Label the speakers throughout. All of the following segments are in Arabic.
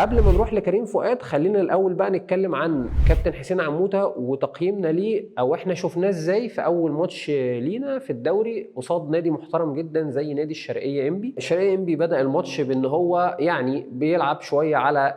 Speaker 1: قبل ما نروح لكريم فؤاد خلينا الاول بقى نتكلم عن كابتن حسين عموته وتقييمنا ليه او احنا شفناه ازاي في اول ماتش لينا في الدوري قصاد نادي محترم جدا زي نادي الشرقيه انبي. الشرقيه انبي بدأ الماتش بان هو يعني بيلعب شويه على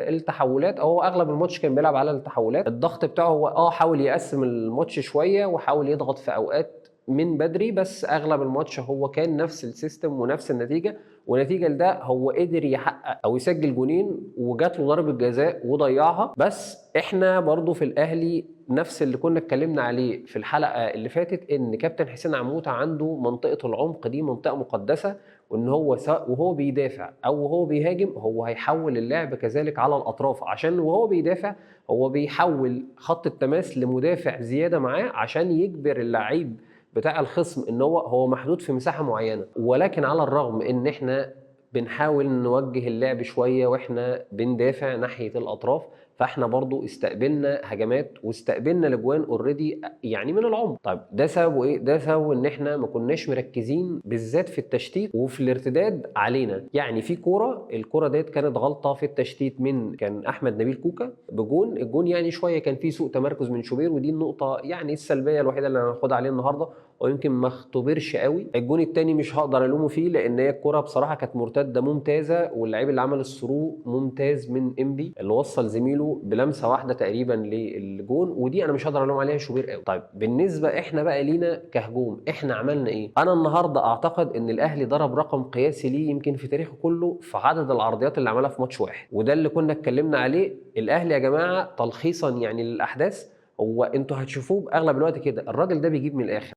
Speaker 1: التحولات، او هو اغلب الماتش كان بيلعب على التحولات. الضغط بتاعه هو حاول يقسم الماتش شويه وحاول يضغط في اوقات من بدري، بس اغلب الماتش هو كان نفس السيستم ونفس النتيجه، ونتيجه لده هو قدر يحقق او يسجل جونين وجات له ضربه جزاء وضيعها. بس احنا برضو في الاهلي نفس اللي كنا اتكلمنا عليه في الحلقه اللي فاتت، ان كابتن حسين عموته عنده منطقه العمق دي منطقه مقدسه، وان هو سواء وهو بيدافع او وهو بيهاجم هو هيحول اللعب كذلك على الاطراف، عشان وهو بيدافع هو بيحول خط التماس لمدافع زياده معاه عشان يجبر اللعيب بتاع الخصم ان هو محدود في مساحه معينه. ولكن على الرغم ان احنا بنحاول نوجه اللعب شويه واحنا بندافع ناحيه الاطراف، فاحنا برضو استقبلنا هجمات واستقبلنا الاجوان اوريدي يعني من العمق. طيب ده سببه ايه؟ ده سببه ان احنا ما كناش مركزين بالذات في التشتيت وفي الارتداد علينا. يعني في الكوره ديت كانت غلطه في التشتيت من كان احمد نبيل كوكا بجون الجون، يعني شويه كان في سوء تمركز من شوبير، ودي النقطه يعني السلبيه الوحيده اللي هناخدها عليه النهارده، ويمكن ما اختبرش قوي. الجون الثاني مش هقدر الومه فيه لان هي الكره بصراحه كانت مرتده ممتازه، واللعيب اللي عمل الثرو ممتاز من انبي اللي وصل زميله بلمسه واحده تقريبا للجون، ودي انا مش هقدر الوم عليها شوبير قوي. طيب بالنسبه احنا بقى لينا كهجوم احنا عملنا ايه؟ انا النهارده اعتقد ان الاهلي ضرب رقم قياسي ليه يمكن في تاريخه كله في عدد العرضيات اللي عملها في ماتش واحد، وده اللي كنا اتكلمنا عليه. الاهلي يا جماعه تلخيصا يعني للاحداث، هو انتوا هتشوفوه باغلب الوقت كده الراجل ده بيجيب من الاخر.